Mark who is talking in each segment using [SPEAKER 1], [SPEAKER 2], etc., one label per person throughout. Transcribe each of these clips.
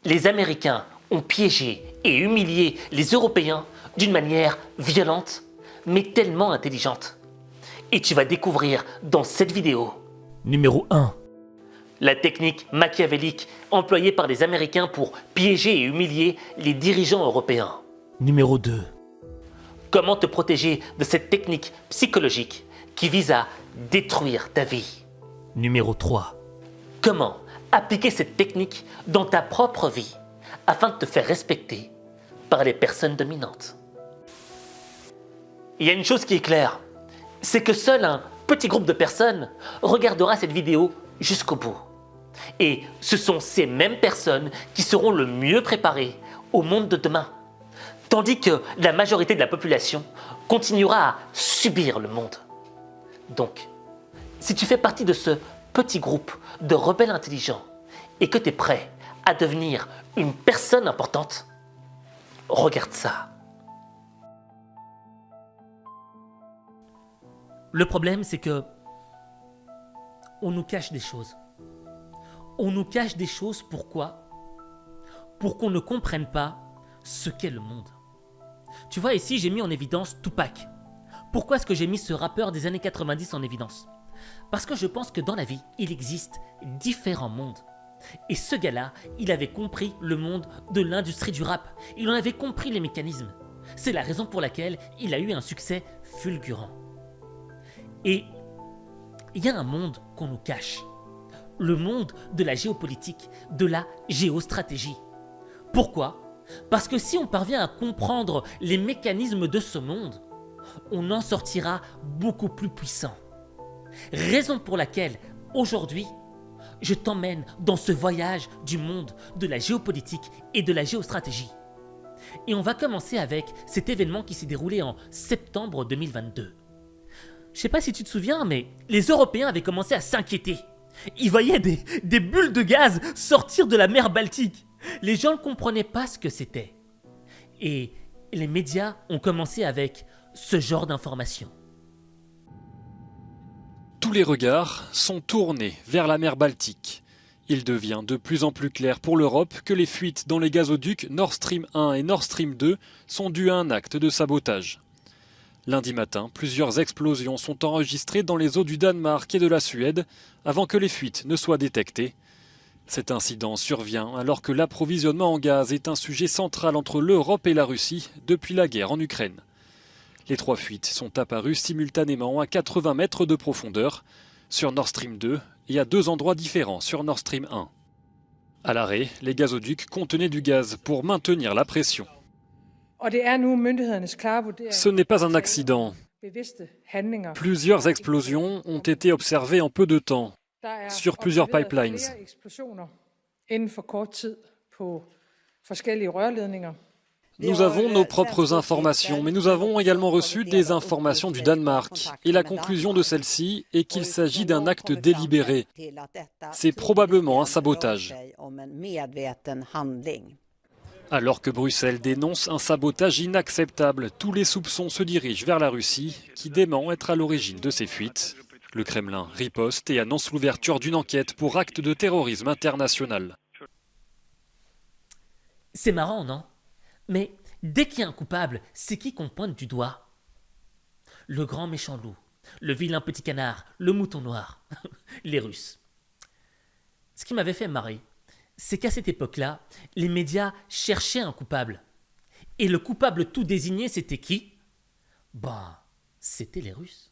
[SPEAKER 1] Les Américains ont piégé et humilié les Européens d'une manière violente, mais tellement intelligente. Et tu vas découvrir dans cette vidéo
[SPEAKER 2] Numéro 1.
[SPEAKER 1] la technique machiavélique employée par les Américains pour piéger et humilier les dirigeants européens.
[SPEAKER 2] Numéro 2.
[SPEAKER 1] Comment te protéger de cette technique psychologique qui vise à détruire ta vie.
[SPEAKER 2] Numéro 3.
[SPEAKER 1] Comment appliquer cette technique dans ta propre vie afin de te faire respecter par les personnes dominantes. Il y a une chose qui est claire, c'est que seul un petit groupe de personnes regardera cette vidéo jusqu'au bout. Et ce sont ces mêmes personnes qui seront le mieux préparées au monde de demain, tandis que la majorité de la population continuera à subir le monde. Donc, si tu fais partie de ce petit groupe de rebelles intelligents et que tu es prêt à devenir une personne importante, regarde ça.
[SPEAKER 2] Le problème, c'est que on nous cache des choses. On nous cache des choses, pourquoi? Pour qu'on ne comprenne pas ce qu'est le monde. Tu vois, ici, j'ai mis en évidence Tupac. Pourquoi est-ce que j'ai mis ce rappeur des années 90 en évidence? Parce que je pense que dans la vie, il existe différents mondes. Et ce gars-là, il avait compris le monde de l'industrie du rap. Il en avait compris les mécanismes. C'est la raison pour laquelle il a eu un succès fulgurant. Et il y a un monde qu'on nous cache. Le monde de la géopolitique, de la géostratégie. Pourquoi? Parce que si on parvient à comprendre les mécanismes de ce monde, on en sortira beaucoup plus puissant. Raison pour laquelle, aujourd'hui, je t'emmène dans ce voyage du monde de la géopolitique et de la géostratégie. Et on va commencer avec cet événement qui s'est déroulé en septembre 2022. Je sais pas si tu te souviens, mais les Européens avaient commencé à s'inquiéter. Ils voyaient des bulles de gaz sortir de la mer Baltique. Les gens ne comprenaient pas ce que c'était. Et les médias ont commencé avec ce genre d'informations.
[SPEAKER 3] Tous les regards sont tournés vers la mer Baltique. Il devient de plus en plus clair pour l'Europe que les fuites dans les gazoducs Nord Stream 1 et Nord Stream 2 sont dues à un acte de sabotage. Lundi matin, plusieurs explosions sont enregistrées dans les eaux du Danemark et de la Suède avant que les fuites ne soient détectées. Cet incident survient alors que l'approvisionnement en gaz est un sujet central entre l'Europe et la Russie depuis la guerre en Ukraine. Les 3 fuites sont apparues simultanément à 80 mètres de profondeur sur Nord Stream 2 et à 2 endroits différents sur Nord Stream 1. À l'arrêt, les gazoducs contenaient du gaz pour maintenir la pression. Ce n'est pas un accident. Plusieurs explosions ont été observées en peu de temps sur plusieurs pipelines. Nous avons nos propres informations, mais nous avons également reçu des informations du Danemark. Et la conclusion de celle-ci est qu'il s'agit d'un acte délibéré. C'est probablement un sabotage. Alors que Bruxelles dénonce un sabotage inacceptable, tous les soupçons se dirigent vers la Russie, qui dément être à l'origine de ces fuites. Le Kremlin riposte et annonce l'ouverture d'une enquête pour acte de terrorisme international.
[SPEAKER 2] C'est marrant, non? Mais dès qu'il y a un coupable, c'est qui qu'on pointe du doigt? Le grand méchant loup, le vilain petit canard, le mouton noir, les Russes. Ce qui m'avait fait marrer, c'est qu'à cette époque-là, les médias cherchaient un coupable. Et le coupable tout désigné, c'était qui? C'était les Russes.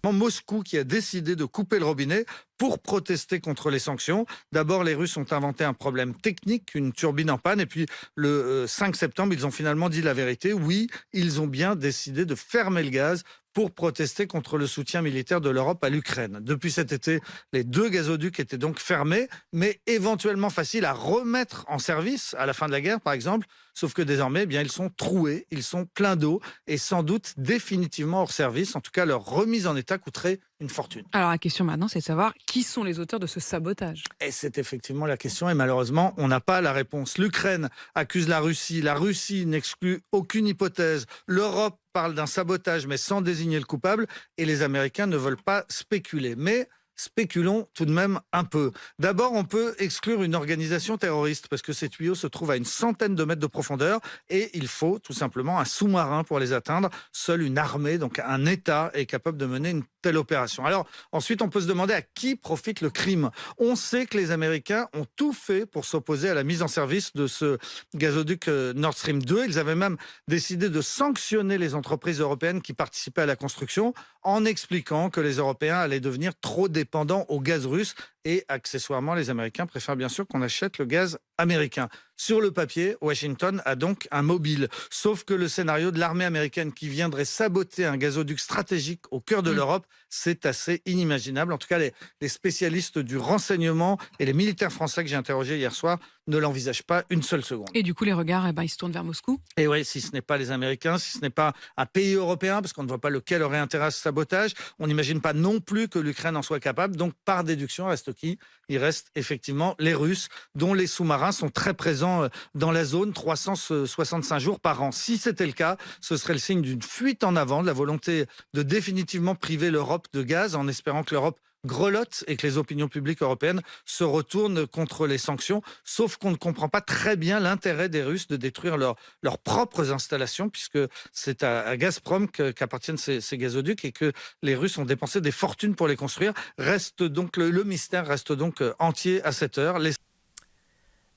[SPEAKER 4] Moscou qui a décidé de couper le robinet pour protester contre les sanctions. D'abord, les Russes ont inventé un problème technique, une turbine en panne, et puis le 5 septembre, ils ont finalement dit la vérité. Oui, ils ont bien décidé de fermer le gaz pour protester contre le soutien militaire de l'Europe à l'Ukraine. Depuis cet été, les 2 gazoducs étaient donc fermés, mais éventuellement faciles à remettre en service à la fin de la guerre, par exemple. Sauf que désormais, ils sont troués, ils sont pleins d'eau et sans doute définitivement hors service. En tout cas, leur remise en état coûterait une fortune.
[SPEAKER 5] Alors la question maintenant, c'est de savoir qui sont les auteurs de ce sabotage.
[SPEAKER 4] Et c'est effectivement la question et malheureusement, on n'a pas la réponse. L'Ukraine accuse la Russie n'exclut aucune hypothèse. L'Europe parle d'un sabotage mais sans désigner le coupable et les Américains ne veulent pas spéculer. Mais Spéculons tout de même un peu. D'abord, on peut exclure une organisation terroriste parce que ces tuyaux se trouvent à une centaine de mètres de profondeur et il faut tout simplement un sous-marin pour les atteindre. Seule une armée, donc un État, est capable de mener une telle opération. Alors ensuite, on peut se demander à qui profite le crime. On sait que les Américains ont tout fait pour s'opposer à la mise en service de ce gazoduc Nord Stream 2. Ils avaient même décidé de sanctionner les entreprises européennes qui participaient à la construction en expliquant que les Européens allaient devenir trop dépendants au gaz russe et accessoirement les Américains préfèrent bien sûr qu'on achète le gaz américain. Sur le papier, Washington a donc un mobile. Sauf que le scénario de l'armée américaine qui viendrait saboter un gazoduc stratégique au cœur de l'Europe, c'est assez inimaginable. En tout cas, les spécialistes du renseignement et les militaires français que j'ai interrogés hier soir ne l'envisagent pas une seule seconde.
[SPEAKER 5] Et du coup, les regards, ils se tournent vers Moscou.
[SPEAKER 4] Et oui, si ce n'est pas les Américains, si ce n'est pas un pays européen, parce qu'on ne voit pas lequel aurait intérêt à ce sabotage, on n'imagine pas non plus que l'Ukraine en soit capable. Donc, par déduction, reste qui? Il reste effectivement les Russes, dont les sous-marins sont très présents dans la zone, 365 jours par an. Si c'était le cas, ce serait le signe d'une fuite en avant, de la volonté de définitivement priver l'Europe de gaz, en espérant que l'Europe grelotte et que les opinions publiques européennes se retournent contre les sanctions, sauf qu'on ne comprend pas très bien l'intérêt des Russes de détruire leurs propres installations, puisque c'est à Gazprom qu'appartiennent ces gazoducs et que les Russes ont dépensé des fortunes pour les construire. Reste donc le mystère reste donc entier à cette heure.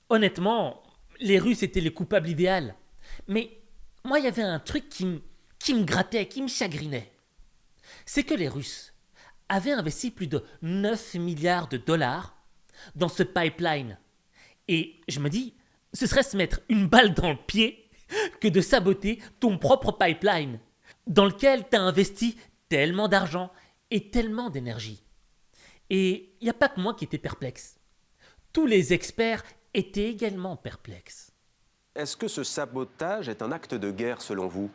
[SPEAKER 2] Honnêtement, les Russes étaient les coupables idéaux. Mais moi, il y avait un truc qui me grattait, qui me chagrinait. C'est que les Russes avaient investi plus de 9 milliards de dollars dans ce pipeline. Et je me dis, ce serait se mettre une balle dans le pied que de saboter ton propre pipeline, dans lequel tu as investi tellement d'argent et tellement d'énergie. Et il n'y a pas que moi qui étais perplexe. Tous les experts étaient également perplexes.
[SPEAKER 6] Est-ce que ce sabotage est un acte de guerre selon vous ?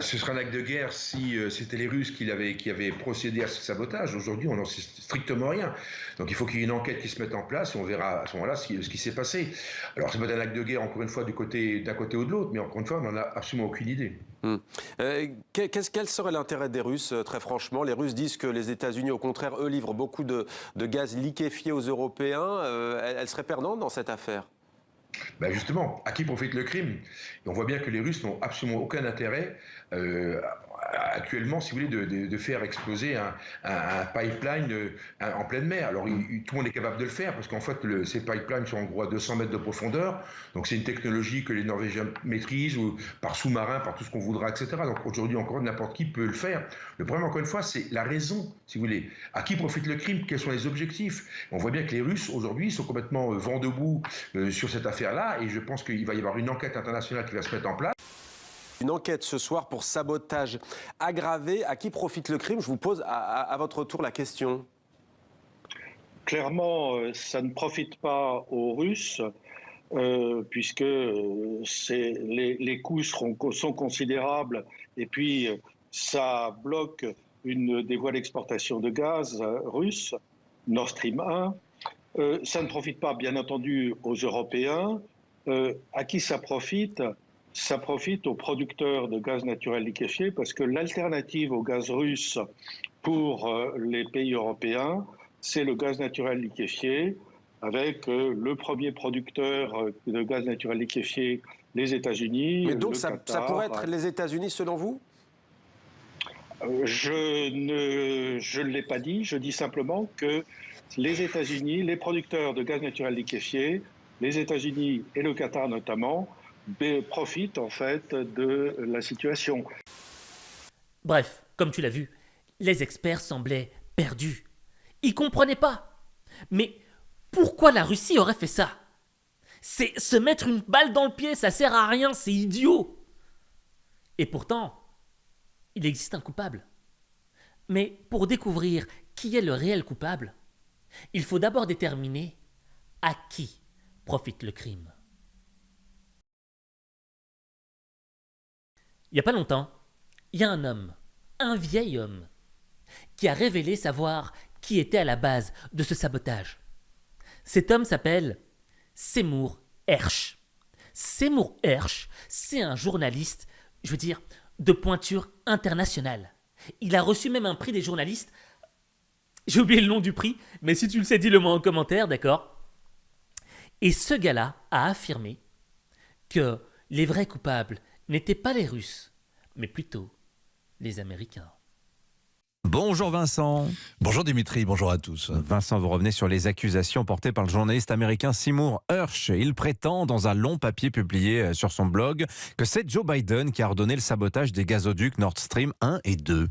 [SPEAKER 7] Ce serait un acte de guerre si c'était les Russes qui avaient procédé à ce sabotage. Aujourd'hui, on n'en sait strictement rien. Donc il faut qu'il y ait une enquête qui se mette en place et on verra à ce moment-là ce qui s'est passé. Alors ça peut être un acte de guerre, encore une fois, d'un côté ou de l'autre, mais encore une fois, on n'en a absolument aucune idée.
[SPEAKER 6] Quel serait l'intérêt des Russes, très franchement? Les Russes disent que les États-Unis, au contraire, eux, livrent beaucoup de gaz liquéfié aux Européens. Elles seraient perdantes dans cette affaire?
[SPEAKER 7] Justement, à qui profite le crime? Et on voit bien que les Russes n'ont absolument aucun intérêt actuellement, si vous voulez, de faire exploser un pipeline en pleine mer. Alors tout le monde est capable de le faire parce qu'en fait ces pipelines sont en gros à 200 mètres de profondeur, donc c'est une technologie que les Norvégiens maîtrisent, ou par sous-marin, par tout ce qu'on voudra, etc. Donc aujourd'hui encore n'importe qui peut le faire. Le problème, encore une fois, c'est la raison, si vous voulez. À qui profite le crime? Quels sont les objectifs? On voit bien que les Russes aujourd'hui sont complètement vent debout sur cette affaire-là, et je pense qu'il va y avoir une enquête internationale qui va se mettre en place.
[SPEAKER 6] Une enquête ce soir pour sabotage aggravé. À qui profite le crime? Je vous pose à votre tour la question.
[SPEAKER 8] Clairement, ça ne profite pas aux Russes, puisque les coûts sont considérables, et puis ça bloque une des voies d'exportation de gaz russe, Nord Stream 1. Ça ne profite pas, bien entendu, aux Européens. À qui ça profite? Ça profite aux producteurs de gaz naturel liquéfié, parce que l'alternative au gaz russe pour les pays européens, c'est le gaz naturel liquéfié, avec le premier producteur de gaz naturel liquéfié, les États-Unis.
[SPEAKER 6] Mais donc ça pourrait être les États-Unis selon vous?
[SPEAKER 8] Je ne l'ai pas dit, je dis simplement que les États-Unis, les producteurs de gaz naturel liquéfié, les États-Unis et le Qatar notamment, profitent en fait de la situation.
[SPEAKER 2] Bref, comme tu l'as vu, les experts semblaient perdus. Ils comprenaient pas. Mais pourquoi la Russie aurait fait ça? C'est se mettre une balle dans le pied, ça sert à rien, c'est idiot. Et pourtant, il existe un coupable. Mais pour découvrir qui est le réel coupable, il faut d'abord déterminer à qui profite le crime. Il n'y a pas longtemps, il y a un homme, un vieil homme, qui a révélé savoir qui était à la base de ce sabotage. Cet homme s'appelle Seymour Hersh. Seymour Hersh, c'est un journaliste, de pointure internationale. Il a reçu même un prix des journalistes J'ai oublié le nom du prix, mais si tu le sais, dis-le moi en commentaire, d'accord? Et ce gars-là a affirmé que les vrais coupables n'étaient pas les Russes, mais plutôt les Américains.
[SPEAKER 9] Bonjour Vincent.
[SPEAKER 10] Bonjour Dimitri, bonjour à tous.
[SPEAKER 9] Vincent, vous revenez sur les accusations portées par le journaliste américain Seymour Hersh. Il prétend, dans un long papier publié sur son blog, que c'est Joe Biden qui a ordonné le sabotage des gazoducs Nord Stream 1 et 2.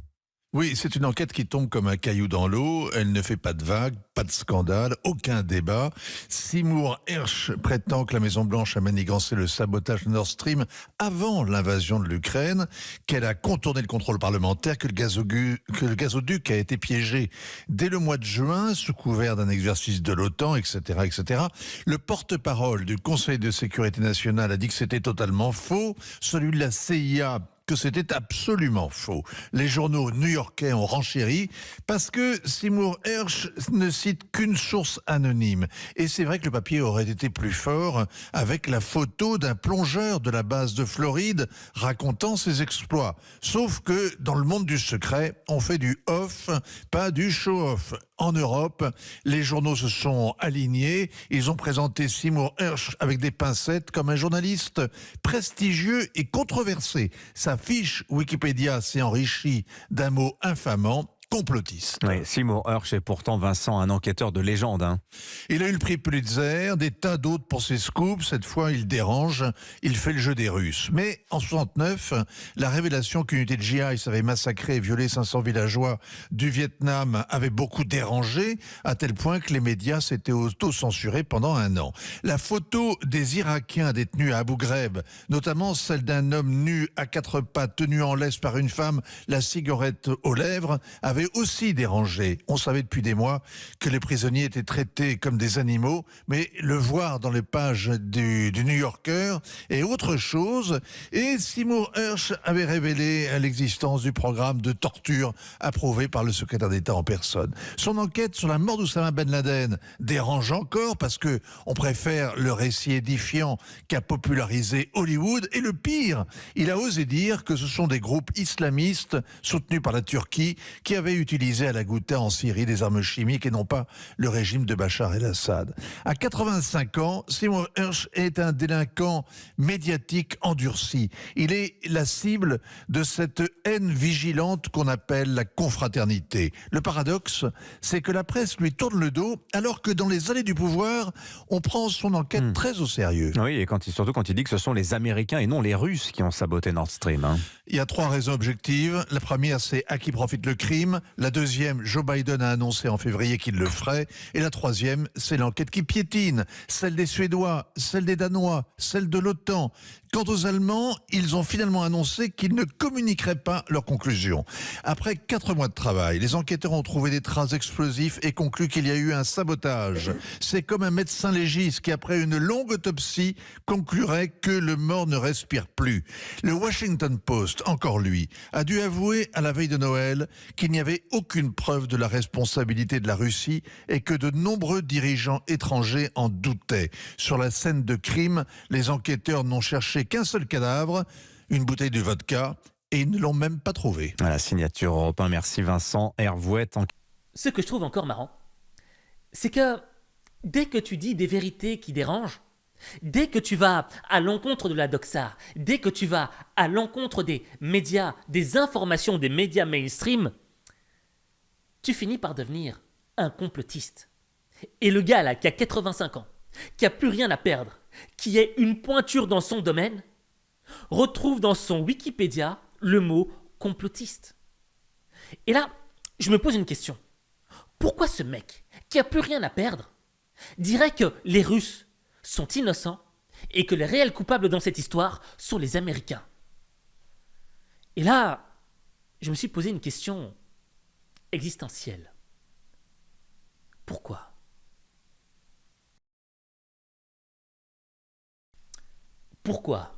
[SPEAKER 10] Oui, c'est une enquête qui tombe comme un caillou dans l'eau. Elle ne fait pas de vagues, pas de scandale, aucun débat. Seymour Hersh prétend que la Maison-Blanche a manigancé le sabotage de Nord Stream avant l'invasion de l'Ukraine, qu'elle a contourné le contrôle parlementaire, que le gazoduc a été piégé dès le mois de juin sous couvert d'un exercice de l'OTAN, etc., etc. Le porte-parole du Conseil de sécurité nationale a dit que c'était totalement faux. Celui de la CIA que c'était absolument faux. Les journaux new-yorkais ont renchéri parce que Seymour Hersh ne cite qu'une source anonyme. Et c'est vrai que le papier aurait été plus fort avec la photo d'un plongeur de la base de Floride racontant ses exploits. Sauf que dans le monde du secret, on fait du off, pas du show-off. En Europe, les journaux se sont alignés. Ils ont présenté Seymour Hersh avec des pincettes comme un journaliste prestigieux et controversé. Sa fiche Wikipédia s'est enrichie d'un mot infamant, complotiste.
[SPEAKER 9] Oui, Seymour Hersh est pourtant, Vincent, un enquêteur de légende.
[SPEAKER 10] Il a eu le prix Pulitzer, des tas d'autres pour ses scoops. Cette fois, il dérange, il fait le jeu des Russes. Mais en 69, la révélation qu'une unité de GI avait massacré et violé 500 villageois du Vietnam avait beaucoup dérangé, à tel point que les médias s'étaient auto-censurés pendant un an. La photo des Irakiens détenus à Abu Ghraib, notamment celle d'un homme nu à quatre pattes, tenu en laisse par une femme, la cigarette aux lèvres, avait aussi dérangé. On savait depuis des mois que les prisonniers étaient traités comme des animaux, mais le voir dans les pages du New Yorker est autre chose. Et Seymour Hersh avait révélé l'existence du programme de torture approuvé par le secrétaire d'État en personne. Son enquête sur la mort d'Oussama Ben Laden dérange encore parce que on préfère le récit édifiant qu'a popularisé Hollywood. Et le pire, il a osé dire que ce sont des groupes islamistes soutenus par la Turquie qui avaient utilisé à la Ghouta en Syrie des armes chimiques et non pas le régime de Bachar el-Assad. À 85 ans, Seymour Hersh est un délinquant médiatique endurci. Il est la cible de cette haine vigilante qu'on appelle la confraternité. Le paradoxe, c'est que la presse lui tourne le dos alors que dans les allées du pouvoir, on prend son enquête très au sérieux.
[SPEAKER 9] Oui, et surtout quand il dit que ce sont les Américains et non les Russes qui ont saboté Nord Stream.
[SPEAKER 10] Il y a 3 raisons objectives. La première, c'est à qui profite le crime. La deuxième, Joe Biden a annoncé en février qu'il le ferait. Et la troisième, c'est l'enquête qui piétine. Celle des Suédois, celle des Danois, celle de l'OTAN. Quant aux Allemands, ils ont finalement annoncé qu'ils ne communiqueraient pas leurs conclusions. Après 4 mois de travail, les enquêteurs ont trouvé des traces explosifs et conclu qu'il y a eu un sabotage. C'est comme un médecin légiste qui, après une longue autopsie, conclurait que le mort ne respire plus. Le Washington Post, encore lui, a dû avouer à la veille de Noël qu'il n'y avait aucune preuve de la responsabilité de la Russie et que de nombreux dirigeants étrangers en doutaient. Sur la scène de crime, les enquêteurs n'ont cherché qu'un seul cadavre, une bouteille de vodka, et ils ne l'ont même pas trouvé.
[SPEAKER 9] À la signature Europe 1, merci Vincent Hervouet.
[SPEAKER 2] Ce que je trouve encore marrant, c'est que dès que tu dis des vérités qui dérangent, dès que tu vas à l'encontre de la doxa, dès que tu vas à l'encontre des médias, des informations des médias mainstream, tu finis par devenir un complotiste. Et le gars là, qui a 85 ans, qui a plus rien à perdre, qui est une pointure dans son domaine, retrouve dans son Wikipédia le mot complotiste. Et là, je me pose une question. Pourquoi ce mec, qui a plus rien à perdre, dirait que les Russes sont innocents et que les réels coupables dans cette histoire sont les Américains? Et là, je me suis posé une question existentielle. Pourquoi? Pourquoi?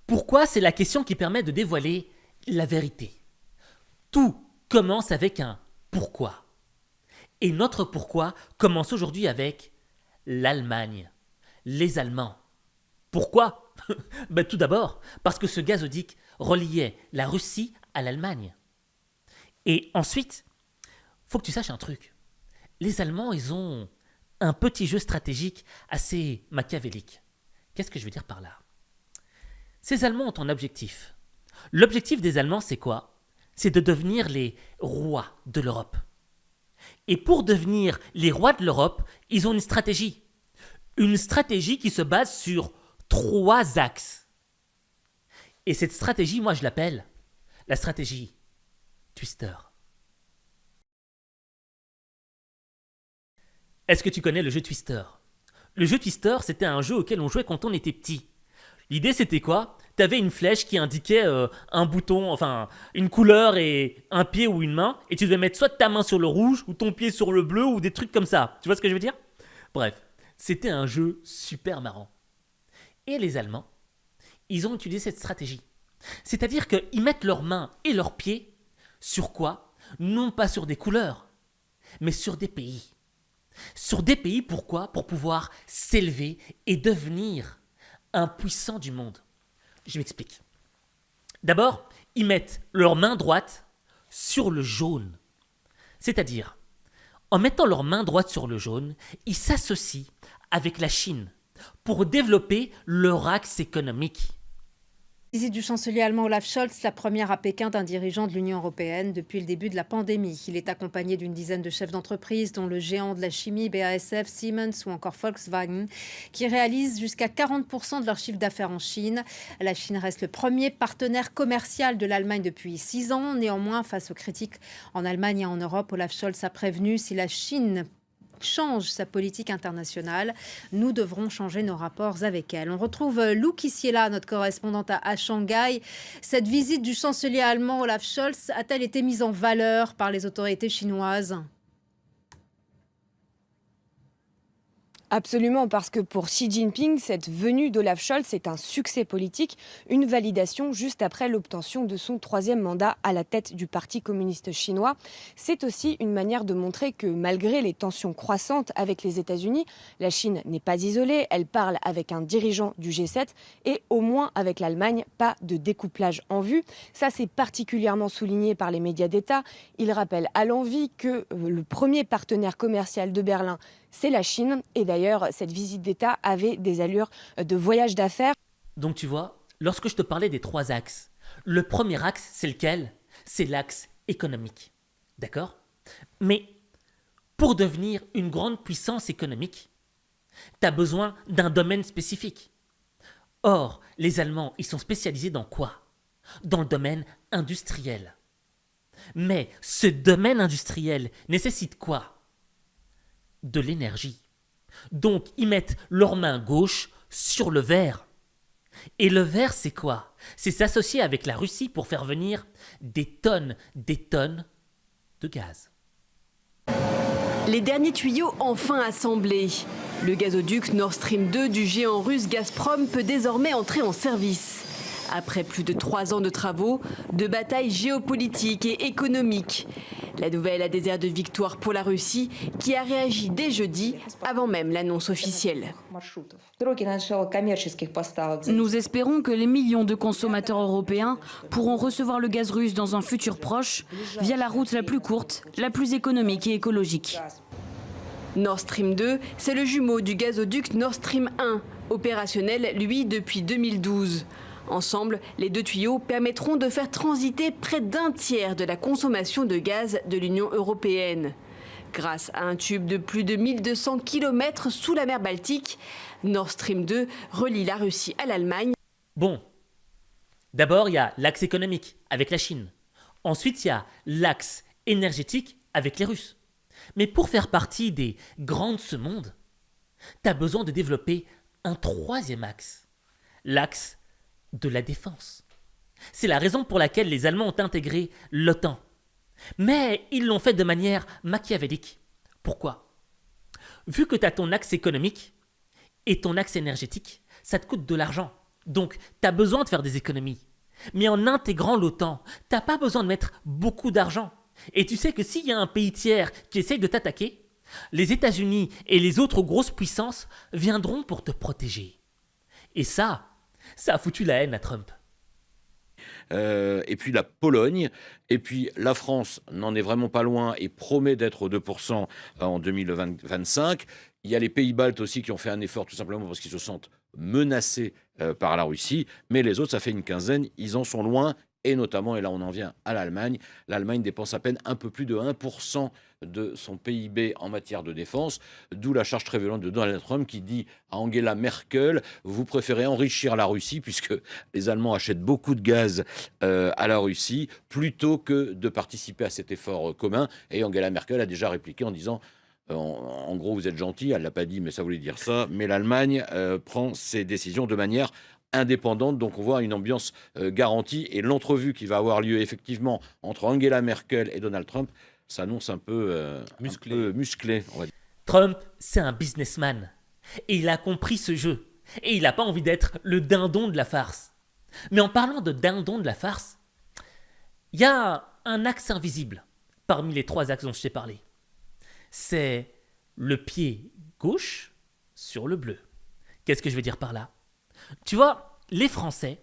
[SPEAKER 2] Pourquoi, c'est la question qui permet de dévoiler la vérité. Tout commence avec un pourquoi. Et notre pourquoi commence aujourd'hui avec l'Allemagne, les Allemands. Pourquoi? Tout d'abord, parce que ce gazoduc reliait la Russie à l'Allemagne. Et ensuite, faut que tu saches un truc. Les Allemands, ils ont un petit jeu stratégique assez machiavélique. Qu'est-ce que je veux dire par là? Ces Allemands ont un objectif. L'objectif des Allemands, c'est quoi? C'est de devenir les rois de l'Europe. Et pour devenir les rois de l'Europe, ils ont une stratégie. Une stratégie qui se base sur 3 axes. Et cette stratégie, moi je l'appelle la stratégie Twister. Est-ce que tu connais le jeu Twister? Le jeu Twister, c'était un jeu auquel on jouait quand on était petit. L'idée, c'était quoi? Tu avais une flèche qui indiquait un bouton, enfin une couleur et un pied ou une main, et tu devais mettre soit ta main sur le rouge, ou ton pied sur le bleu, ou des trucs comme ça. Tu vois ce que je veux dire? Bref, c'était un jeu super marrant. Et les Allemands, ils ont utilisé cette stratégie. C'est-à-dire qu'ils mettent leurs mains et leurs pieds sur quoi? Non pas sur des couleurs, mais sur des pays. Sur des pays, pourquoi? Pour pouvoir s'élever et devenir un puissant du monde. Je m'explique. D'abord, ils mettent leur main droite sur le jaune. C'est-à-dire, en mettant leur main droite sur le jaune, ils s'associent avec la Chine pour développer leur axe économique.
[SPEAKER 11] Visite du chancelier allemand Olaf Scholz, la première à Pékin d'un dirigeant de l'Union européenne depuis le début de la pandémie. Il est accompagné d'une dizaine de chefs d'entreprise, dont le géant de la chimie BASF, Siemens ou encore Volkswagen, qui réalisent jusqu'à 40% de leur chiffre d'affaires en Chine. La Chine reste le premier partenaire commercial de l'Allemagne depuis 6 ans. Néanmoins, face aux critiques en Allemagne et en Europe, Olaf Scholz a prévenu: si la Chine change sa politique internationale, nous devrons changer nos rapports avec elle. On retrouve Lou Kissiela, notre correspondante à Shanghai. Cette visite du chancelier allemand Olaf Scholz a-t-elle été mise en valeur par les autorités chinoises ?
[SPEAKER 12] Absolument, parce que pour Xi Jinping, cette venue d'Olaf Scholz est un succès politique, une validation juste après l'obtention de son 3e mandat à la tête du Parti communiste chinois. C'est aussi une manière de montrer que malgré les tensions croissantes avec les États-Unis, la Chine n'est pas isolée, elle parle avec un dirigeant du G7 et au moins avec l'Allemagne, pas de découplage en vue. Ça, c'est particulièrement souligné par les médias d'État. Il rappelle à l'envi que le premier partenaire commercial de Berlin, c'est la Chine. Et d'ailleurs, cette visite d'État avait des allures de voyage d'affaires.
[SPEAKER 2] Donc tu vois, lorsque je te parlais des 3 axes, le premier axe, c'est lequel? C'est l'axe économique. D'accord? Mais pour devenir une grande puissance économique, tu as besoin d'un domaine spécifique. Or, les Allemands, ils sont spécialisés dans quoi? Dans le domaine industriel. Mais ce domaine industriel nécessite quoi? De l'énergie. Donc, ils mettent leur main gauche sur le verre. Et le verre, c'est quoi? C'est s'associer avec la Russie pour faire venir des tonnes de gaz.
[SPEAKER 13] Les derniers tuyaux enfin assemblés. Le gazoduc Nord Stream 2 du géant russe Gazprom peut désormais entrer en service. Après plus de 3 ans de travaux, de batailles géopolitiques et économiques. La nouvelle a des airs de victoire pour la Russie, qui a réagi dès jeudi, avant même l'annonce officielle. Nous espérons que les millions de consommateurs européens pourront recevoir le gaz russe dans un futur proche, via la route la plus courte, la plus économique et écologique. Nord Stream 2, c'est le jumeau du gazoduc Nord Stream 1, opérationnel, lui, depuis 2012. Ensemble, les 2 tuyaux permettront de faire transiter près d'1 tiers de la consommation de gaz de l'Union européenne. Grâce à un tube de plus de 1200 km sous la mer Baltique, Nord Stream 2 relie la Russie à l'Allemagne.
[SPEAKER 2] Bon, d'abord il y a l'axe économique avec la Chine. Ensuite il y a l'axe énergétique avec les Russes. Mais pour faire partie des grands de ce monde, tu as besoin de développer un 3e axe, l'axe de la défense. C'est la raison pour laquelle les Allemands ont intégré l'OTAN. Mais ils l'ont fait de manière machiavélique. Pourquoi? Vu que tu as ton axe économique et ton axe énergétique, ça te coûte de l'argent. Donc, tu as besoin de faire des économies. Mais en intégrant l'OTAN, tu n'as pas besoin de mettre beaucoup d'argent. Et tu sais que s'il y a un pays tiers qui essaye de t'attaquer, les États-Unis et les autres grosses puissances viendront pour te protéger. Et ça a foutu la haine à Trump.
[SPEAKER 14] et puis la Pologne, et puis la France n'en est vraiment pas loin et promet d'être aux 2% en 2025. Il y a les pays baltes aussi qui ont fait un effort tout simplement parce qu'ils se sentent menacés par la Russie, mais les autres, ça fait une quinzaine, ils en sont loin, et notamment, et là on en vient à l'Allemagne, l'Allemagne dépense à peine un peu plus de 1% de son PIB en matière de défense, d'où la charge très violente de Donald Trump qui dit à Angela Merkel, vous préférez enrichir la Russie, puisque les Allemands achètent beaucoup de gaz à la Russie, plutôt que de participer à cet effort commun. Et Angela Merkel a déjà répliqué en disant, en gros, vous êtes gentil, elle ne l'a pas dit, mais ça voulait dire ça, mais l'Allemagne prend ses décisions de manière indépendante, donc on voit une ambiance garantie, et l'entrevue qui va avoir lieu effectivement entre Angela Merkel et Donald Trump s'annonce un peu musclé, on va dire.
[SPEAKER 2] Trump, c'est un businessman, et il a compris ce jeu, et il n'a pas envie d'être le dindon de la farce. Mais en parlant de dindon de la farce, il y a un axe invisible parmi les 3 axes dont je t'ai parlé. C'est le pied gauche sur le bleu. Qu'est-ce que je veux dire par là ? Tu vois, les Français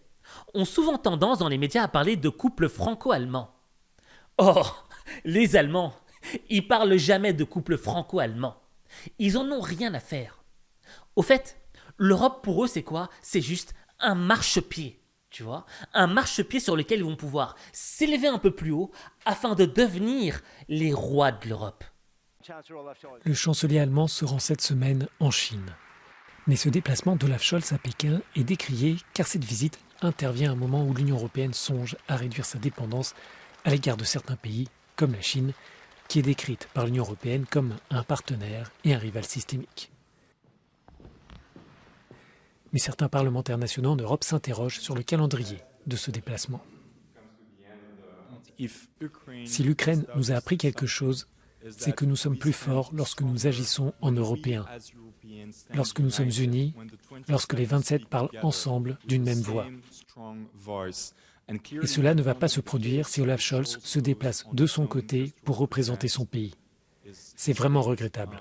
[SPEAKER 2] ont souvent tendance dans les médias à parler de couple franco-allemand. Or, les Allemands, ils parlent jamais de couple franco-allemand. Ils en ont rien à faire. Au fait, l'Europe pour eux, c'est quoi ? C'est juste un marchepied, tu vois ? Un marchepied sur lequel ils vont pouvoir s'élever un peu plus haut afin de devenir les rois de l'Europe.
[SPEAKER 15] Le chancelier allemand se rend cette semaine en Chine. Mais ce déplacement d'Olaf Scholz à Pékin est décrié car cette visite intervient à un moment où l'Union européenne songe à réduire sa dépendance à l'égard de certains pays, comme la Chine, qui est décrite par l'Union européenne comme un partenaire et un rival systémique. Mais certains parlementaires nationaux en Europe s'interrogent sur le calendrier de ce déplacement. Si l'Ukraine nous a appris quelque chose, c'est que nous sommes plus forts lorsque nous agissons en Européens, lorsque nous sommes unis, lorsque les 27 parlent ensemble d'une même voix. Et cela ne va pas se produire si Olaf Scholz se déplace de son côté pour représenter son pays. C'est vraiment regrettable.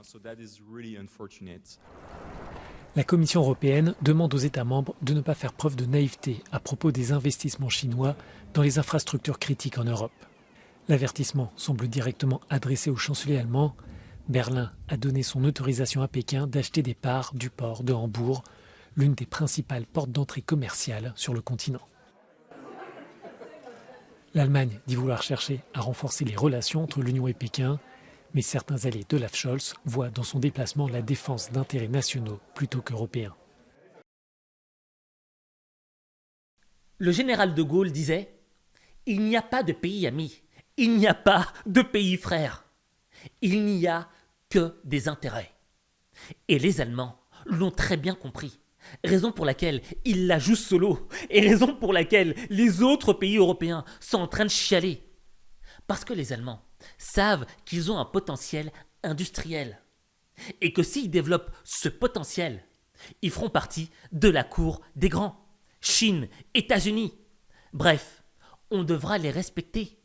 [SPEAKER 15] La Commission européenne demande aux États membres de ne pas faire preuve de naïveté à propos des investissements chinois dans les infrastructures critiques en Europe. L'avertissement semble directement adressé au chancelier allemand. Berlin a donné son autorisation à Pékin d'acheter des parts du port de Hambourg, l'une des principales portes d'entrée commerciales sur le continent. L'Allemagne dit vouloir chercher à renforcer les relations entre l'Union et Pékin, mais certains alliés d'Olaf Scholz voient dans son déplacement la défense d'intérêts nationaux plutôt qu'européens.
[SPEAKER 2] Le général de Gaulle disait « Il n'y a pas de pays amis, il n'y a pas de pays frères, il n'y a que des intérêts. » Et les Allemands l'ont très bien compris, raison pour laquelle ils la jouent solo, et raison pour laquelle les autres pays européens sont en train de chialer. Parce que les Allemands savent qu'ils ont un potentiel industriel, et que s'ils développent ce potentiel, ils feront partie de la cour des grands. Chine, États-Unis. Bref, on devra les respecter.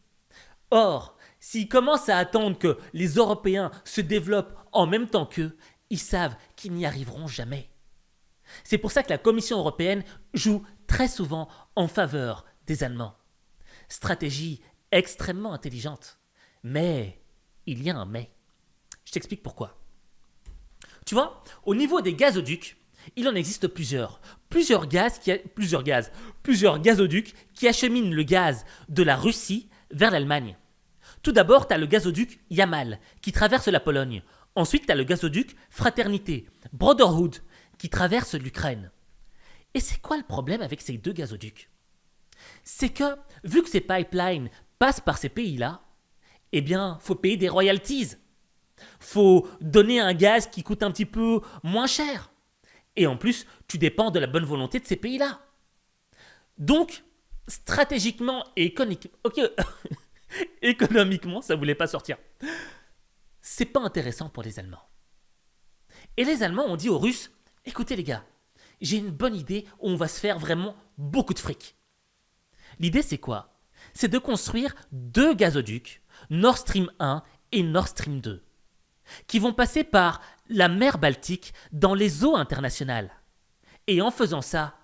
[SPEAKER 2] Or, s'ils commencent à attendre que les Européens se développent en même temps qu'eux, ils savent qu'ils n'y arriveront jamais. C'est pour ça que la Commission européenne joue très souvent en faveur des Allemands. Stratégie extrêmement intelligente. Mais, il y a un mais. Je t'explique pourquoi. Tu vois, au niveau des gazoducs, il en existe plusieurs. Plusieurs gazoducs qui acheminent le gaz de la Russie vers l'Allemagne. Tout d'abord, tu as le gazoduc Yamal qui traverse la Pologne. Ensuite, tu as le gazoduc Fraternité, Brotherhood, qui traverse l'Ukraine. Et c'est quoi le problème avec ces 2 gazoducs ? C'est que, vu que ces pipelines passent par ces pays-là, eh bien, faut payer des royalties. Faut donner un gaz qui coûte un petit peu moins cher. Et en plus, tu dépends de la bonne volonté de ces pays-là. Donc, stratégiquement et économiquement, ça voulait pas sortir. C'est pas intéressant pour les Allemands. Et les Allemands ont dit aux Russes, écoutez les gars, j'ai une bonne idée où on va se faire vraiment beaucoup de fric. L'idée c'est quoi ? C'est de construire 2 gazoducs, Nord Stream 1 et Nord Stream 2, qui vont passer par la mer Baltique dans les eaux internationales. Et en faisant ça,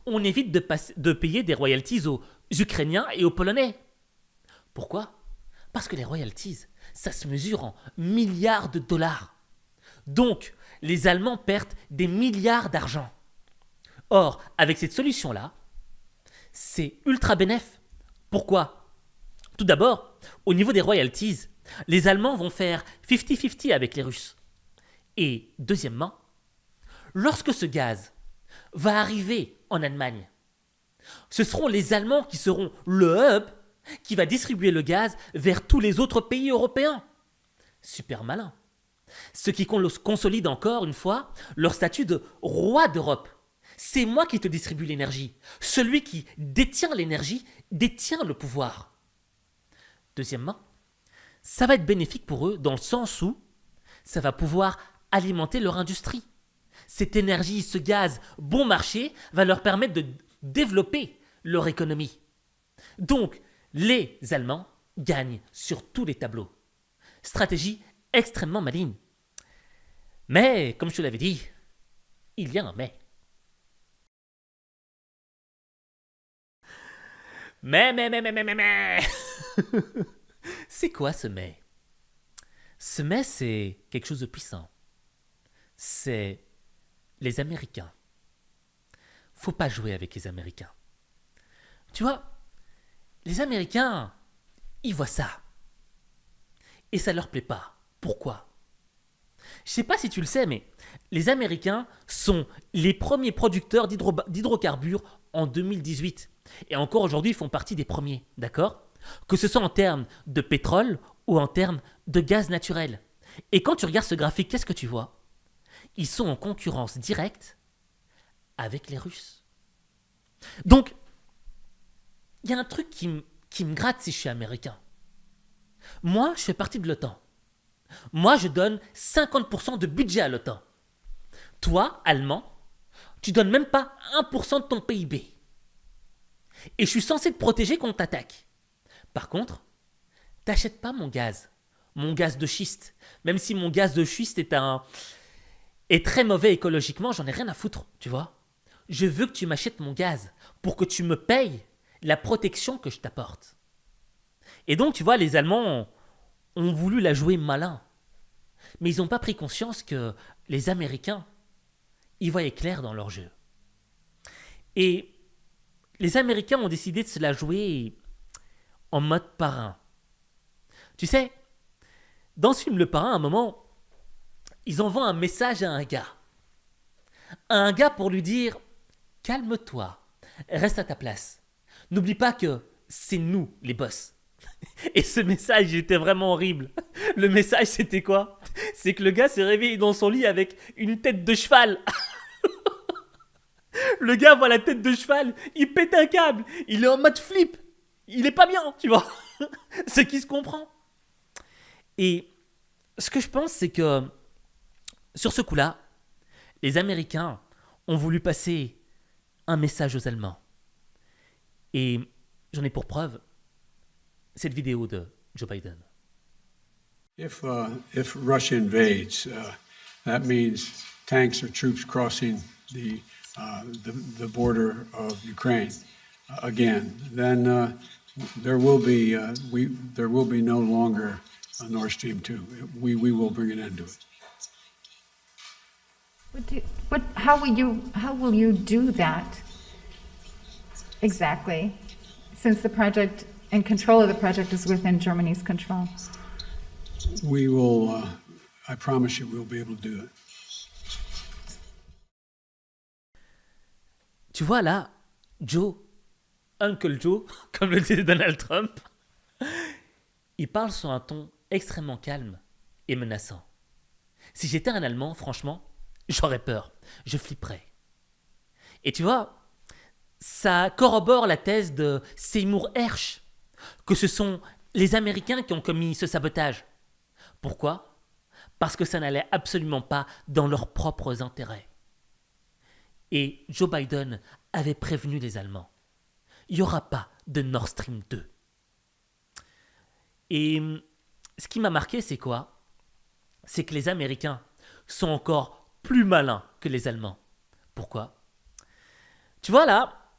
[SPEAKER 2] on évite de payer des royalties aux Ukrainiens et aux Polonais. Pourquoi? Parce que les royalties, ça se mesure en milliards de dollars. Donc, les Allemands perdent des milliards d'argent. Or, avec cette solution-là, c'est ultra bénéf. Pourquoi? Tout d'abord, au niveau des royalties, les Allemands vont faire 50-50 avec les Russes. Et deuxièmement, lorsque ce gaz va arriver en Allemagne, ce seront les Allemands qui seront le hub qui va distribuer le gaz vers tous les autres pays européens. Super malin. Ce qui consolide encore une fois leur statut de roi d'Europe. C'est moi qui te distribue l'énergie. Celui qui détient l'énergie détient le pouvoir. Deuxièmement, ça va être bénéfique pour eux dans le sens où ça va pouvoir alimenter leur industrie. Cette énergie, ce gaz bon marché va leur permettre de développer leur économie. Donc, les Allemands gagnent sur tous les tableaux. Stratégie extrêmement maligne. Mais, comme je te l'avais dit, il y a un mais. Mais. C'est quoi ce mais? Ce mais, c'est quelque chose de puissant. C'est les Américains. Faut pas jouer avec les Américains. Tu vois, les Américains, ils voient ça. Et ça leur plaît pas. Pourquoi? Je sais pas si tu le sais, mais les Américains sont les premiers producteurs d'hydrocarbures en 2018. Et encore aujourd'hui, ils font partie des premiers, d'accord? Que ce soit en termes de pétrole ou en termes de gaz naturel. Et quand tu regardes ce graphique, qu'est-ce que tu vois? Ils sont en concurrence directe avec les Russes. Donc, il y a un truc qui me gratte si je suis américain. Moi, je fais partie de l'OTAN. Moi, je donne 50% de budget à l'OTAN. Toi, Allemand, tu donnes même pas 1% de ton PIB. Et je suis censé te protéger contre t'attaque. Par contre, t'achètes pas mon gaz de schiste. Même si mon gaz de schiste est très mauvais écologiquement, j'en ai rien à foutre, tu vois. Je veux que tu m'achètes mon gaz pour que tu me payes la protection que je t'apporte. Et donc, tu vois, les Allemands ont voulu la jouer malin. Mais ils n'ont pas pris conscience que les Américains, ils voyaient clair dans leur jeu. Et les Américains ont décidé de se la jouer en mode parrain. Tu sais, dans ce film Le Parrain, à un moment, ils envoient un message à un gars. À un gars pour lui dire « Calme-toi, reste à ta place. N'oublie pas que c'est nous les boss. » Et ce message était vraiment horrible. Le message, c'était quoi? C'est que le gars s'est réveillé dans son lit avec une tête de cheval. Le gars voit la tête de cheval, il pète un câble, il est en mode flip. Il est pas bien, tu vois. Ce qui se comprend. Et ce que je pense, c'est que sur ce coup-là, les Américains ont voulu passer un message aux Allemands. Et j'en ai pour preuve cette vidéo de Joe Biden.
[SPEAKER 16] If Russia invades, that means tanks or troops crossing the border of Ukraine again. Then there will be no longer a Nord Stream 2. We will bring an end to it.
[SPEAKER 17] How will you do that exactly, since the project and control of the project is within Germany's control?
[SPEAKER 16] We will, I promise you, we'll be able to do it.
[SPEAKER 2] Tu vois là, Uncle Joe, comme le disait Donald Trump, il parle sur un ton extrêmement calme et menaçant. Si j'étais un Allemand, franchement, j'aurais peur, je flipperais. Et tu vois, ça corrobore la thèse de Seymour Hersh, que ce sont les Américains qui ont commis ce sabotage. Pourquoi? Parce que ça n'allait absolument pas dans leurs propres intérêts. Et Joe Biden avait prévenu les Allemands. Il n'y aura pas de Nord Stream 2. Et ce qui m'a marqué, c'est quoi? C'est que les Américains sont encore plus malins que les Allemands. Pourquoi? Tu vois là,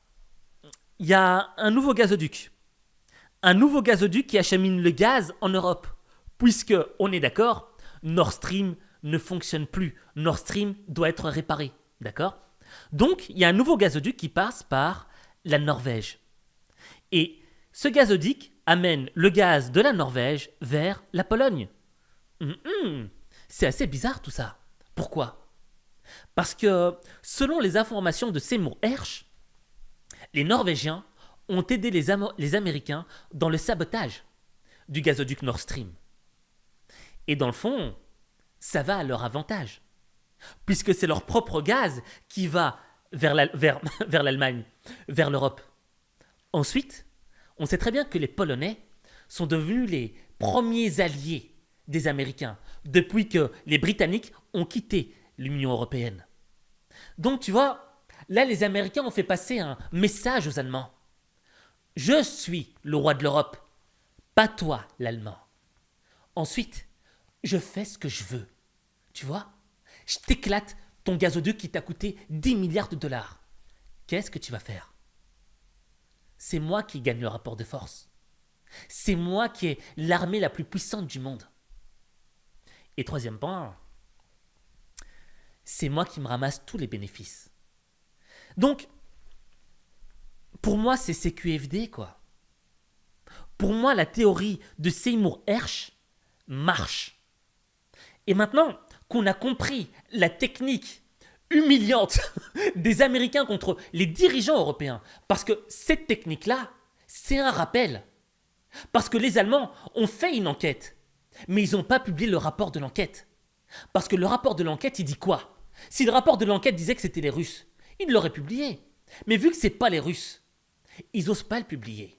[SPEAKER 2] il y a un nouveau gazoduc. Un nouveau gazoduc qui achemine le gaz en Europe. Puisque, on est d'accord, Nord Stream ne fonctionne plus. Nord Stream doit être réparé. D'accord? Donc, il y a un nouveau gazoduc qui passe par la Norvège. Et ce gazoduc amène le gaz de la Norvège vers la Pologne. C'est assez bizarre tout ça. Pourquoi? Parce que, selon les informations de Seymour Hersh, les Norvégiens ont aidé les Américains dans le sabotage du gazoduc Nord Stream. Et dans le fond, ça va à leur avantage. Puisque c'est leur propre gaz qui va vers l'Allemagne, vers l'Europe. Ensuite, on sait très bien que les Polonais sont devenus les premiers alliés des Américains depuis que les Britanniques ont quitté l'Union européenne. Donc tu vois, là les Américains ont fait passer un message aux Allemands. Je suis le roi de l'Europe, pas toi l'Allemand. Ensuite, je fais ce que je veux. Tu vois, je t'éclate ton gazoduc qui t'a coûté 10 milliards de dollars. Qu'est-ce que tu vas faire? C'est moi qui gagne le rapport de force. C'est moi qui ai l'armée la plus puissante du monde. Et troisième point, c'est moi qui me ramasse tous les bénéfices. Donc, pour moi, c'est CQFD, quoi. Pour moi, la théorie de Seymour Hersh marche. Et maintenant qu'on a compris la technique humiliante des Américains contre les dirigeants européens, parce que cette technique-là, c'est un rappel. Parce que les Allemands ont fait une enquête, mais ils n'ont pas publié le rapport de l'enquête. Parce que le rapport de l'enquête, il dit quoi? Si le rapport de l'enquête disait que c'était les Russes, ils l'auraient publié. Mais vu que ce n'est pas les Russes, ils n'osent pas le publier.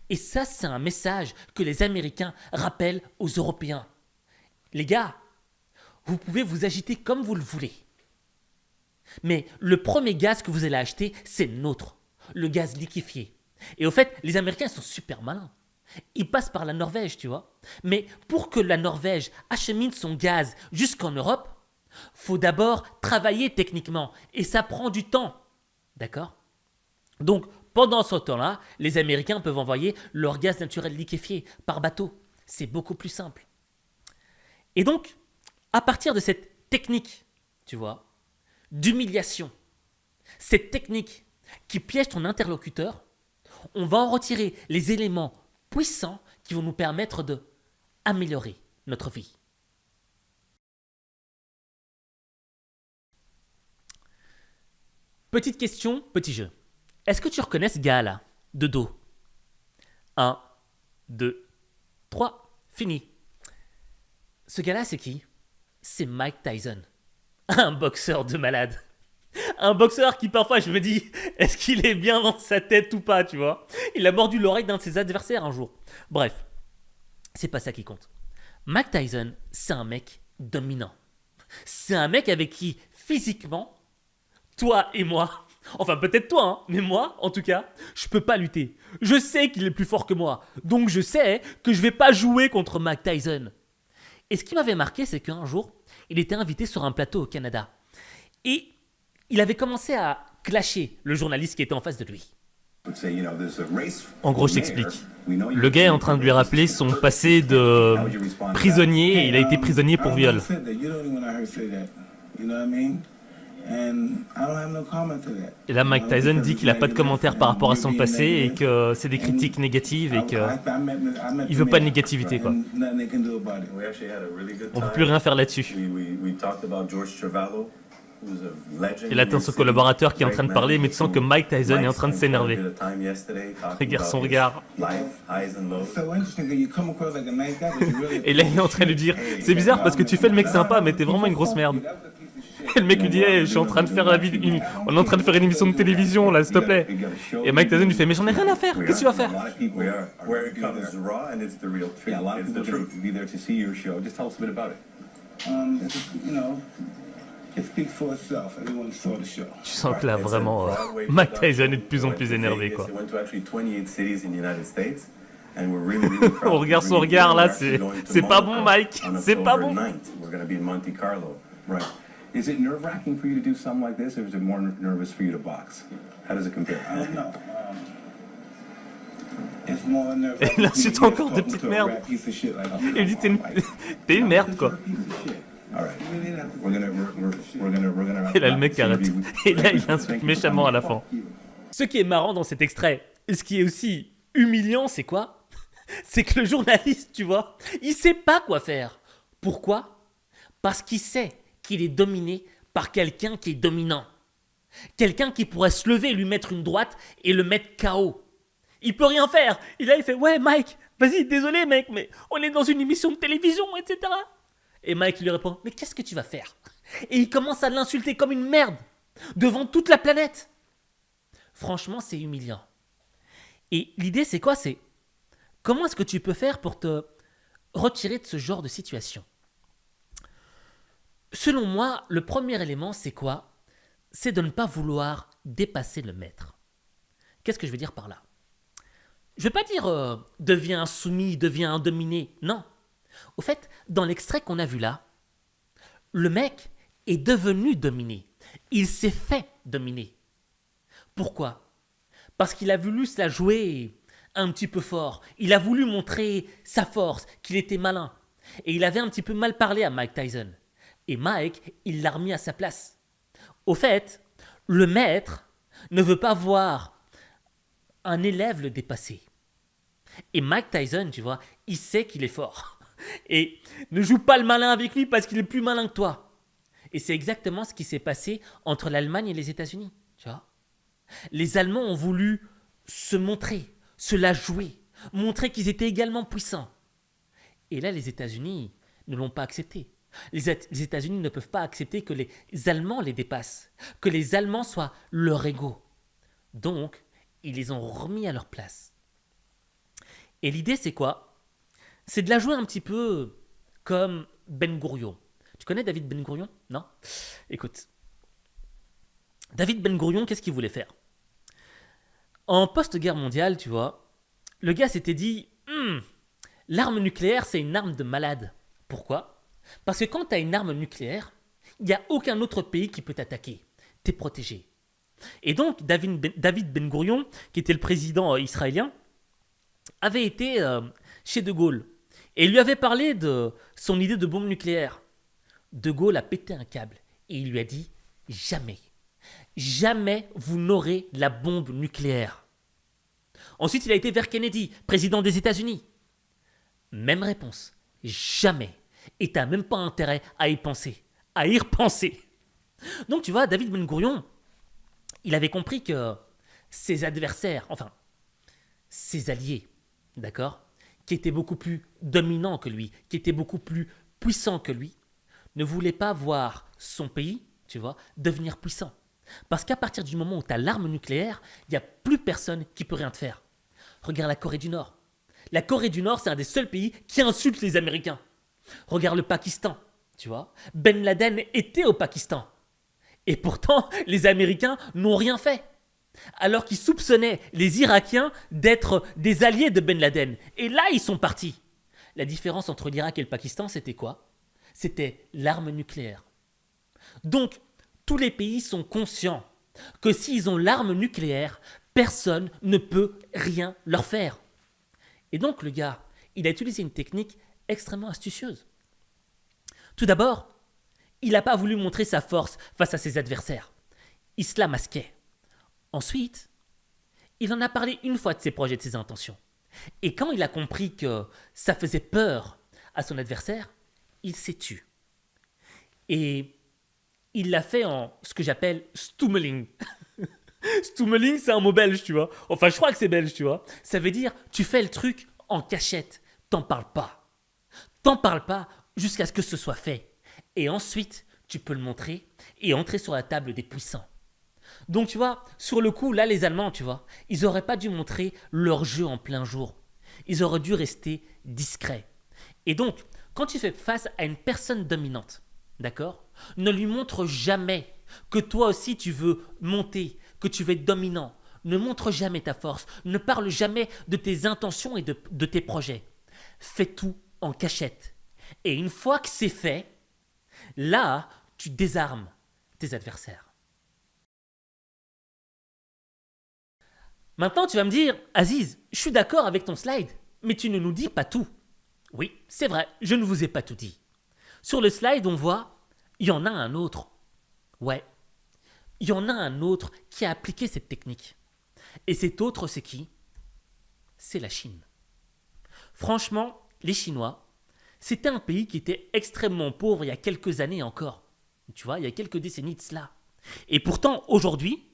[SPEAKER 2] Et ça, c'est un message que les Américains rappellent aux Européens. Les gars, vous pouvez vous agiter comme vous le voulez. Mais le premier gaz que vous allez acheter, c'est le nôtre, le gaz liquéfié. Et au fait, les Américains sont super malins. Ils passent par la Norvège, tu vois. Mais pour que la Norvège achemine son gaz jusqu'en Europe, faut d'abord travailler techniquement. Et ça prend du temps. D'accord? Donc, pendant ce temps-là, les Américains peuvent envoyer leur gaz naturel liquéfié par bateau. C'est beaucoup plus simple. Et donc, à partir de cette technique, tu vois, d'humiliation, cette technique qui piège ton interlocuteur, on va en retirer les éléments puissants qui vont nous permettre d'améliorer notre vie. Petite question, petit jeu. Est-ce que tu reconnais ce gars-là, de dos? 1, 2, 3, fini. Ce gars-là, c'est qui? C'est Mike Tyson. Un boxeur de malade. Un boxeur qui parfois, je me dis, est-ce qu'il est bien dans sa tête ou pas, tu vois? Il a mordu l'oreille d'un de ses adversaires un jour. Bref, c'est pas ça qui compte. Mike Tyson, c'est un mec dominant. C'est un mec avec qui, physiquement, toi et moi, enfin peut-être toi, hein, mais moi, en tout cas, je peux pas lutter. Je sais qu'il est plus fort que moi, donc je sais que je vais pas jouer contre Mike Tyson. Et ce qui m'avait marqué, c'est qu'un jour, il était invité sur un plateau au Canada. Et il avait commencé à clasher le journaliste qui était en face de lui.
[SPEAKER 18] En gros, je t'explique. Le gars est en train de lui rappeler son passé de prisonnier. Il a été prisonnier pour viol. Et là, Mike Tyson dit qu'il n'a pas de commentaire par rapport à son passé et que c'est des critiques négatives et qu'il ne veut pas de négativité, quoi. On ne peut plus rien faire là-dessus. Et là, t'as son collaborateur qui est en train de parler, mais tu sens que Mike Tyson est en train de s'énerver. Regarde son regard. Et là, il est en train de lui dire, c'est bizarre parce que tu fais le mec sympa, mais t'es vraiment une grosse merde. Et le mec lui dit, hey, je suis en train de faire on est en train de faire une émission de télévision, là, s'il te plaît. Et Mike Tyson lui fait, mais j'en ai rien à faire, qu'est-ce que tu vas faire? Tu sens que là, vraiment, Mike Tyson est de plus en plus énervé, quoi. On regarde son regard, là, c'est pas bon, Mike, c'est pas bon.
[SPEAKER 19] Is it nerve-wracking for you to do something like this, or is it more nervous for you to box? How does it compare? I don't know.
[SPEAKER 18] Et il insulte encore de petites merdes. Et il dit t'es une merde, quoi. Et là, le mec arrête. Et là, il insulte méchamment à la fin. Ce qui est marrant dans cet extrait, et ce qui est aussi humiliant, c'est quoi? C'est que le journaliste, tu vois, il sait pas quoi faire. Pourquoi? Parce qu'il sait qu'il est dominé par quelqu'un qui est dominant. Quelqu'un qui pourrait se lever, lui mettre une droite et le mettre KO. Il peut rien faire. Et là, il fait « Ouais, Mike, vas-y, désolé, mec, mais on est dans une émission de télévision, etc. » Et Mike lui répond « Mais qu'est-ce que tu vas faire ?» Et il commence à l'insulter comme une merde, devant toute la planète. Franchement, c'est humiliant. Et l'idée, c'est quoi? C'est comment est-ce que tu peux faire pour te retirer de ce genre de situation? Selon moi, le premier élément, c'est quoi? C'est de ne pas vouloir dépasser le maître. Qu'est-ce que je veux dire par là? Je ne vais pas dire deviens un soumis, deviens un dominé. Non. Au fait, dans l'extrait qu'on a vu là, le mec est devenu dominé. Il s'est fait dominer. Pourquoi? Parce qu'il a voulu se la jouer un petit peu fort. Il a voulu montrer sa force, qu'il était malin. Et il avait un petit peu mal parlé à Mike Tyson. Et Mike, il l'a remis à sa place. Au fait, le maître ne veut pas voir un élève le dépasser. Et Mike Tyson, tu vois, il sait qu'il est fort. Et ne joue pas le malin avec lui parce qu'il est plus malin que toi. Et c'est exactement ce qui s'est passé entre l'Allemagne et les États-Unis, tu vois. Les Allemands ont voulu se montrer, se la jouer, montrer qu'ils étaient également puissants. Et là, les États-Unis ne l'ont pas accepté. Les États-Unis ne peuvent pas accepter que les Allemands les dépassent, que les Allemands soient leur égaux. Donc, ils les ont remis à leur place. Et l'idée, c'est quoi? C'est de la jouer un petit peu comme Ben Gourion. Tu connais David Ben Gourion? Non? Écoute. David Ben Gourion, qu'est-ce qu'il voulait faire? En post-guerre mondiale, tu vois, le gars s'était dit l'arme nucléaire, c'est une arme de malade. Pourquoi? Parce que quand tu as une arme nucléaire, il n'y a aucun autre pays qui peut t'attaquer. Tu es protégé. Et donc, David Ben Gourion, qui était le président israélien, avait été chez De Gaulle et lui avait parlé de son idée de bombe nucléaire. De Gaulle a pété un câble et il lui a dit « Jamais, jamais vous n'aurez la bombe nucléaire ». Ensuite, il a été vers Kennedy, président des États-Unis. Même réponse, jamais. Et tu n'as même pas intérêt à y penser, à y repenser. Donc tu vois, David Ben Gourion, il avait compris que ses adversaires, enfin, ses alliés, d'accord, qui étaient beaucoup plus dominants que lui, qui étaient beaucoup plus puissants que lui, ne voulaient pas voir son pays, tu vois, devenir puissant. Parce qu'à partir du moment où tu as l'arme nucléaire, il n'y a plus personne qui peut rien te faire. Regarde la Corée du Nord. La Corée du Nord, c'est un des seuls pays qui insulte les Américains. Regarde le Pakistan, tu vois. Ben Laden était au Pakistan. Et pourtant, les Américains n'ont rien fait. Alors qu'ils soupçonnaient les Irakiens d'être des alliés de Ben Laden. Et là, ils sont partis. La différence entre l'Irak et le Pakistan, c'était quoi? C'était l'arme nucléaire. Donc, tous les pays sont conscients que s'ils ont l'arme nucléaire, personne ne peut rien leur faire. Et donc, le gars, il a utilisé une technique extrêmement astucieuse. Tout d'abord, il n'a pas voulu montrer sa force face à ses adversaires. Il se la masquait. Ensuite, il en a parlé une fois de ses projets, de ses intentions. Et quand il a compris que ça faisait peur à son adversaire, il s'est tu. Et il l'a fait en ce que j'appelle stummeling. Stummeling, c'est un mot belge, tu vois. Enfin, je crois que c'est belge, tu vois. Ça veut dire, tu fais le truc en cachette. T'en parles pas. T'en parles pas jusqu'à ce que ce soit fait. Et ensuite, tu peux le montrer et entrer sur la table des puissants. Donc, tu vois, sur le coup, là, les Allemands, tu vois, ils n'auraient pas dû montrer leur jeu en plein jour. Ils auraient dû rester discrets. Et donc, quand tu fais face à une personne dominante, d'accord, ne lui montre jamais que toi aussi tu veux monter, que tu veux être dominant. Ne montre jamais ta force. Ne parle jamais de tes intentions et de tes projets. Fais tout en cachette. Et une fois que c'est fait, là, tu désarmes tes adversaires.
[SPEAKER 2] Maintenant, tu vas me dire, Aziz, je suis d'accord avec ton slide, mais tu ne nous dis pas tout. Oui, c'est vrai, je ne vous ai pas tout dit. Sur le slide, on voit, il y en a un autre. Ouais, il y en a un autre qui a appliqué cette technique. Et cet autre, c'est qui? C'est la Chine. Franchement, les Chinois, c'était un pays qui était extrêmement pauvre il y a quelques années encore. Tu vois, il y a quelques décennies de cela. Et pourtant, aujourd'hui,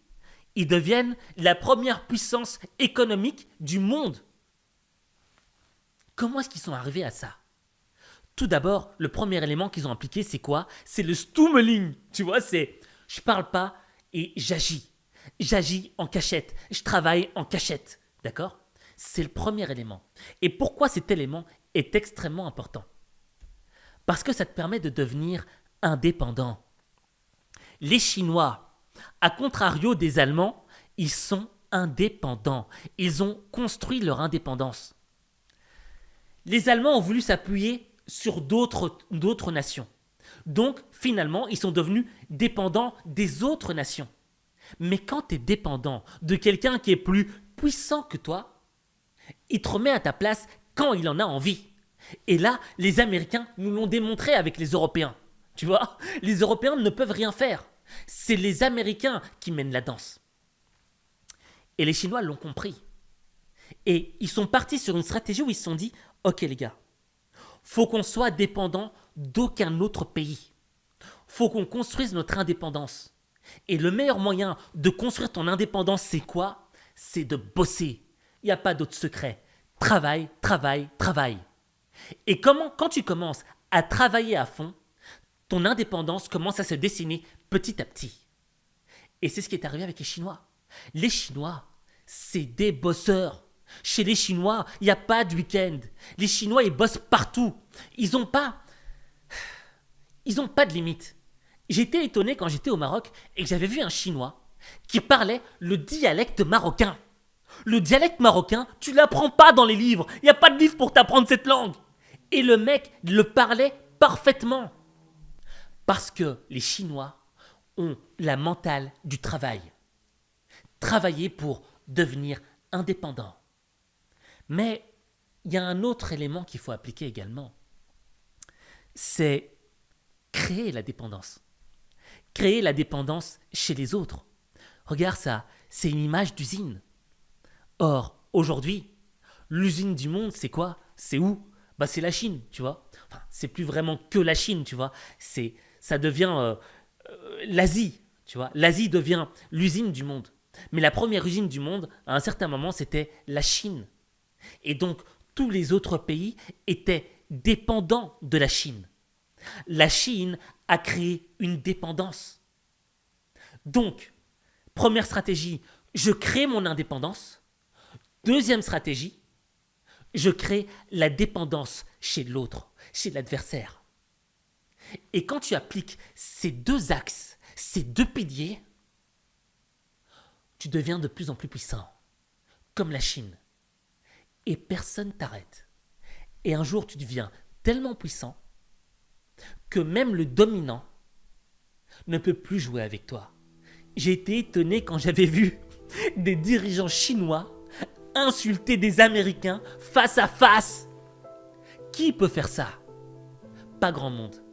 [SPEAKER 2] ils deviennent la première puissance économique du monde. Comment est-ce qu'ils sont arrivés à ça? Tout d'abord, le premier élément qu'ils ont appliqué, c'est quoi? C'est le Stumeling. Tu vois, c'est je parle pas et j'agis. J'agis en cachette. Je travaille en cachette. D'accord? C'est le premier élément. Et pourquoi cet élément est extrêmement important? Parce que ça te permet de devenir indépendant. Les Chinois, à contrario des Allemands, ils sont indépendants. Ils ont construit leur indépendance. Les Allemands ont voulu s'appuyer sur d'autres nations. Donc, finalement, ils sont devenus dépendants des autres nations. Mais quand tu es dépendant de quelqu'un qui est plus puissant que toi, il te remet à ta place quand il en a envie. Et là, les Américains nous l'ont démontré avec les Européens. Tu vois, les Européens ne peuvent rien faire. C'est les Américains qui mènent la danse. Et les Chinois l'ont compris. Et ils sont partis sur une stratégie où ils se sont dit « Ok les gars, faut qu'on soit dépendant d'aucun autre pays. Faut qu'on construise notre indépendance. Et le meilleur moyen de construire ton indépendance, c'est quoi? C'est de bosser. Il n'y a pas d'autre secret. Travail, travail, travail. Et quand tu commences à travailler à fond, ton indépendance commence à se dessiner petit à petit. Et c'est ce qui est arrivé avec les Chinois. Les Chinois, c'est des bosseurs. Chez les Chinois, il n'y a pas de week-end. Les Chinois, ils bossent partout. Ils n'ont pas de limite. J'étais étonné quand j'étais au Maroc et que j'avais vu un Chinois qui parlait le dialecte marocain. Le dialecte marocain, tu ne l'apprends pas dans les livres. Il n'y a pas de livre pour t'apprendre cette langue. Et le mec le parlait parfaitement. Parce que les Chinois ont la mentale du travail. Travailler pour devenir indépendant. Mais il y a un autre élément qu'il faut appliquer également. C'est créer la dépendance. Créer la dépendance chez les autres. Regarde ça, c'est une image d'usine. Or, aujourd'hui, l'usine du monde, c'est quoi? C'est où? Bah, c'est la Chine, tu vois. Enfin, c'est plus vraiment que la Chine, tu vois. Ça devient l'Asie, tu vois. L'Asie devient l'usine du monde. Mais la première usine du monde, à un certain moment, c'était la Chine. Et donc, tous les autres pays étaient dépendants de la Chine. La Chine a créé une dépendance. Donc, première stratégie, je crée mon indépendance. Deuxième stratégie, je crée la dépendance chez l'autre, chez l'adversaire. Et quand tu appliques ces deux axes, ces deux piliers, tu deviens de plus en plus puissant, comme la Chine. Et personne ne t'arrête. Et un jour, tu deviens tellement puissant que même le dominant ne peut plus jouer avec toi. J'ai été étonné quand j'avais vu des dirigeants chinois insulter des Américains face à face. Qui peut faire ça? Pas grand monde.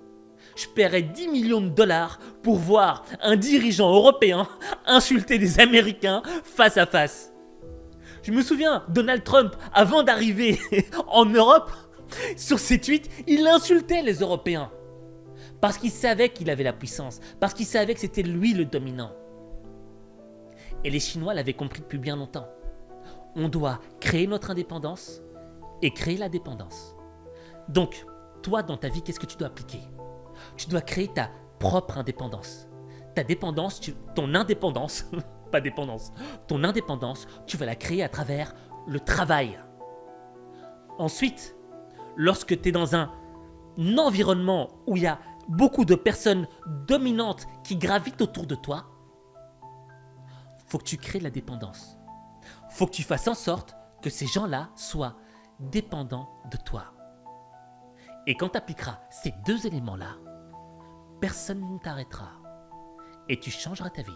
[SPEAKER 2] Je paierais 10 millions de dollars pour voir un dirigeant européen insulter des Américains face à face. Je me souviens, Donald Trump, avant d'arriver en Europe, sur ses tweets, il insultait les Européens. Parce qu'il savait qu'il avait la puissance, parce qu'il savait que c'était lui le dominant. Et les Chinois l'avaient compris depuis bien longtemps. On doit créer notre indépendance et créer la dépendance. Donc, toi, dans ta vie, qu'est-ce que tu dois appliquer? Tu dois créer ta propre indépendance. Ta dépendance, ton indépendance, pas dépendance, ton indépendance, tu vas la créer à travers le travail. Ensuite, lorsque tu es dans un environnement où il y a beaucoup de personnes dominantes qui gravitent autour de toi, faut que tu crées la dépendance. Faut que tu fasses en sorte que ces gens-là soient dépendants de toi. Et quand tu appliqueras ces deux éléments-là, personne ne t'arrêtera. Et tu changeras ta vie.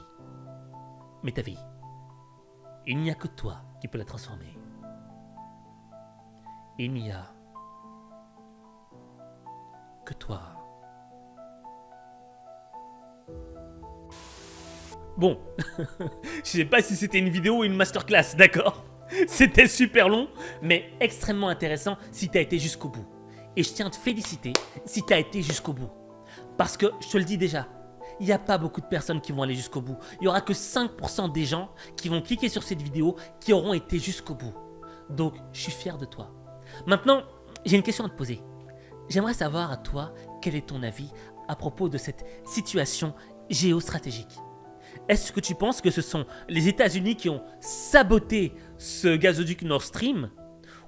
[SPEAKER 2] Mais ta vie, Il n'y a que toi qui peux la transformer. Il n'y a que toi. Bon, je sais pas si c'était une vidéo ou une masterclass, d'accord? C'était super long, mais extrêmement intéressant si t'as été jusqu'au bout. Et je tiens à te féliciter si t'as été jusqu'au bout. Parce que, je te le dis déjà, il n'y a pas beaucoup de personnes qui vont aller jusqu'au bout. Il n'y aura que 5% des gens qui vont cliquer sur cette vidéo qui auront été jusqu'au bout. Donc, je suis fier de toi. Maintenant, j'ai une question à te poser. J'aimerais savoir à toi, quel est ton avis à propos de cette situation géostratégique. Est-ce que tu penses que ce sont les États-Unis qui ont saboté ce gazoduc Nord Stream?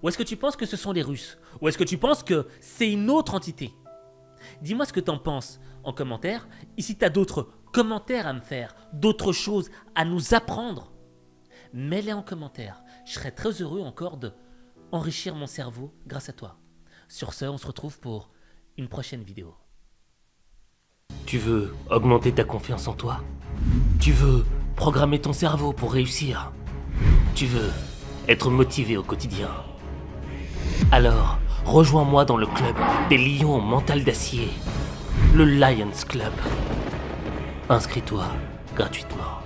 [SPEAKER 2] Ou est-ce que tu penses que ce sont les Russes? Ou est-ce que tu penses que c'est une autre entité? Dis-moi ce que tu en penses en commentaire. Et si tu as d'autres commentaires à me faire, d'autres choses à nous apprendre, mets-les en commentaire. Je serais très heureux encore de enrichir mon cerveau grâce à toi. Sur ce, on se retrouve pour une prochaine vidéo. Tu veux augmenter ta confiance en toi? Tu veux programmer ton cerveau pour réussir? Tu veux être motivé au quotidien? Alors, rejoins-moi dans le club des lions au mental d'acier, le Lions Club. Inscris-toi gratuitement.